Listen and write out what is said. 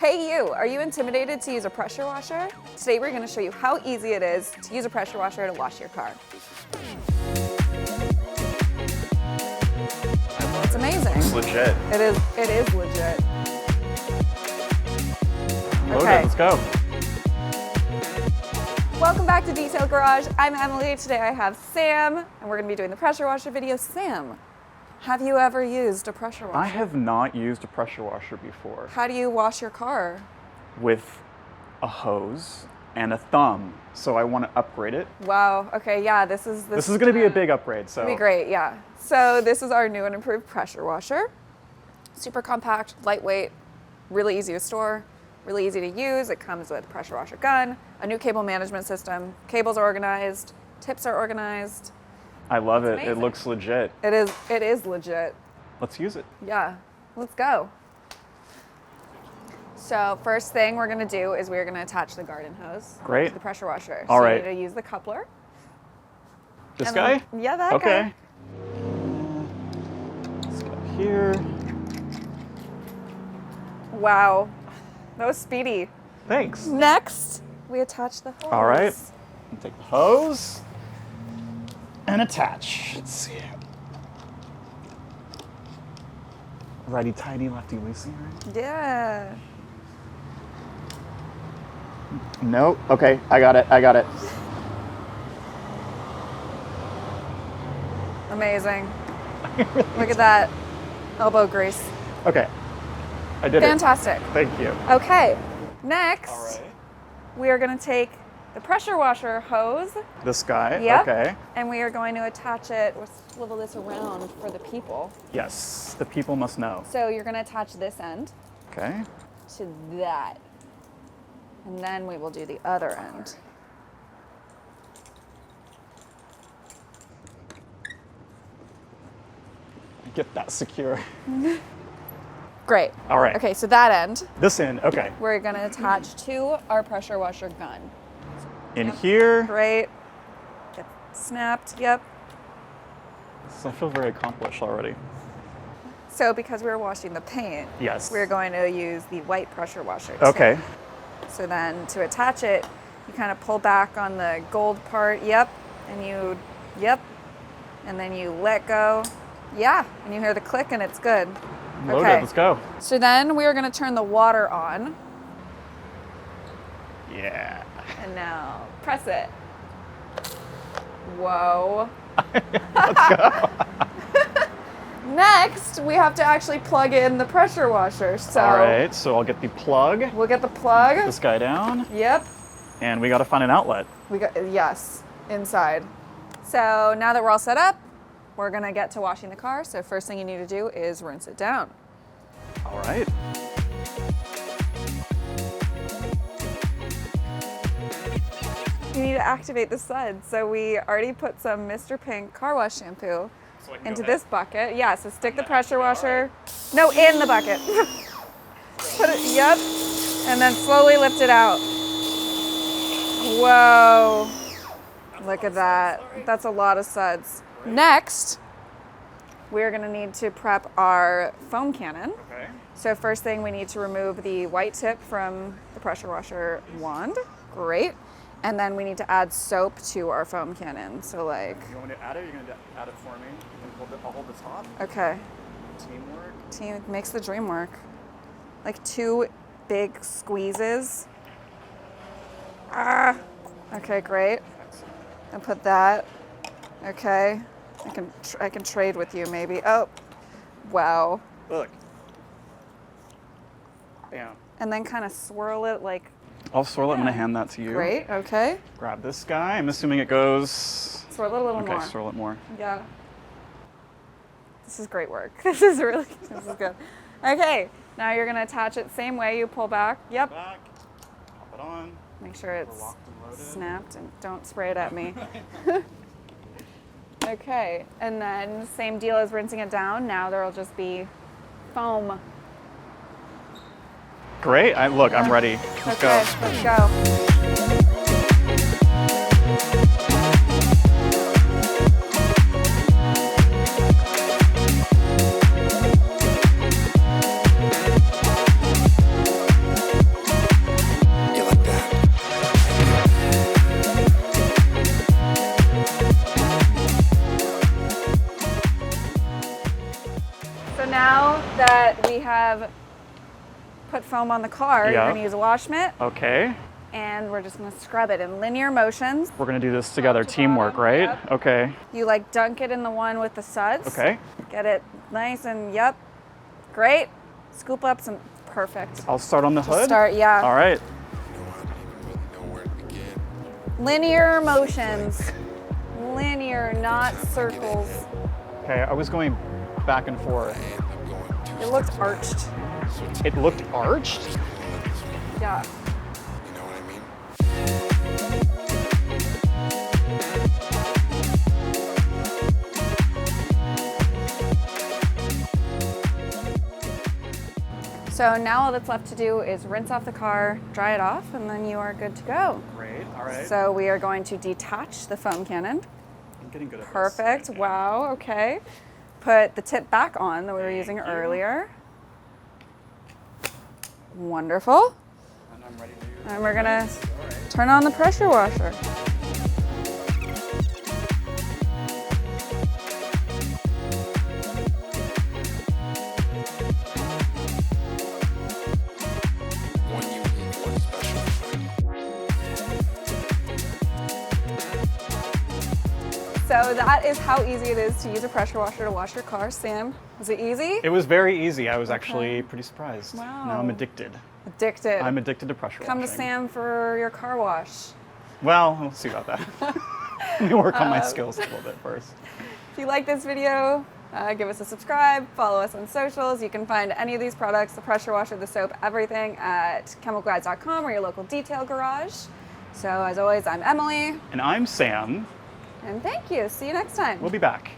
Hey you, are you intimidated to use a pressure washer? Today we're going to show you how easy it is to use a pressure washer to wash your car. It's amazing. It's legit. It is legit. Okay, let's go. Welcome back to Detail Garage. I'm Emily. Today I have Sam, and we're going to be doing the pressure washer video. Sam, have you ever used a pressure washer? I have not used a pressure washer before. How do you wash your car? With a hose and a thumb, so I want to upgrade it. Wow, okay, yeah, this is going to be a big upgrade, so. It'll be great, yeah. So this is our new and improved pressure washer. Super compact, lightweight, really easy to store, really easy to use. It comes with a pressure washer gun, a new cable management system. Cables are organized, tips are organized. I love it. Amazing. It looks legit. It is legit. Let's use it. Yeah, let's go. So first thing we're gonna do is we're gonna attach the garden hose Great. to the pressure washer. All so right. you need to use the coupler. This And guy? then- yeah, that okay. guy. Let's go here. Wow, that was speedy. Thanks. Next, we attach the hose. All right. Take the hose and attach. Let's see. Righty tighty, lefty loosey, right? Yeah. Nope. Okay, I got it. Amazing. Look at that elbow grease. Okay, I did Fantastic. it. Thank you. Okay, next All right. we are going to take the pressure washer hose. This guy. Yep. Okay. And we are going to attach it, or swivel this around for the people. Yes, the people must know. So you're going to attach this end Okay. to that. And then we will do the other end. Get that secure. Great. All right. Okay, so that end This end. Okay. we're going to attach to our pressure washer gun. In here. Great. Get snapped. Yep. I feel very accomplished already. So because we're washing the paint, Yes. we're going to use the white pressure washer. Too. Okay. So then to attach it, you kind of pull back on the gold part. Yep. And and then you let go. Yeah. And you hear the click and it's good. Loaded. Okay. Let's go. So then we are going to turn the water on. Yeah. And now press it. Whoa. Let's go. Next, we have to actually plug in the pressure washer. So All right. So I'll get the plug. we'll get the plug. This guy down, Yep. and we got to find an outlet. We got, yes, inside. So now that we're all set up, we're gonna get to washing the car. So first thing you need to do is rinse it down. All right. You need to activate the suds. So we already put some Mr. Pink car wash shampoo into this bucket. Yeah, so stick the pressure washer, no, in the bucket. Put it, yep, and then slowly lift it out. Whoa, look at that. That's a lot of suds. Next, we're gonna need to prep our foam cannon. Okay. So first thing, we need to remove the white tip from the pressure washer wand. Great. And then we need to add soap to our foam cannon. So like, You want me to add it? You're going to add it for me? I'll hold the top. okay, Teamwork. team makes the dream work. Like 2 big squeezes. Ah, okay, great. And put that. Okay, I can trade with you maybe. Oh, wow. Look. Bam. And then kind of swirl it like, I'll swirl it. I'm going to hand that to you. great, okay. Grab this guy. I'm assuming it goes. Swirl it a little Okay, more. swirl it more. Yeah. This is great work. This is good. Okay, now you're gonna attach it same way. You pull back. Yep. Back. Pop it on. Make sure it's We're locked and loaded. snapped and don't spray it at me. Okay, and then same deal as rinsing it down. Now there'll just be foam. Great. Look, I'm ready. Let's Okay, go. let's go. have put foam on the car, you're going to use a wash mitt. Okay. And we're just going to scrub it in linear motions. We're going to do this together, teamwork, right? Yep. Okay. You like dunk it in the one with the suds. Okay. Get it nice and yep. Great. Scoop up some, perfect. I'll start on the hood? Start, yeah. All right. Linear motions. Linear, not circles. Okay, I was going back and forth. It looked arched. It looked arched? Yeah. So now all that's left to do is rinse off the car, dry it off, and then you are good to go. Great, all right. So we are going to detach the foam cannon. I'm getting good at this. Perfect, Okay. wow, okay. Put the tip back on that we were using earlier. Wonderful. And I'm ready to use And we're gonna turn on the pressure washer. So that is how easy it is to use a pressure washer to wash your car. Sam, was it easy? It was very easy. I was actually pretty surprised. Wow. Now I'm addicted. Addicted. I'm addicted to pressure Come to washing. Sam for your car wash. Well, we'll see about that. Let me work on my skills a little bit first. If you like this video, give us a subscribe, follow us on socials. You can find any of these products, the pressure washer, the soap, everything at chemicalguides.com or your local detail garage. So as always, I'm Emily. And I'm Sam. And thank you. See you next time. We'll be back.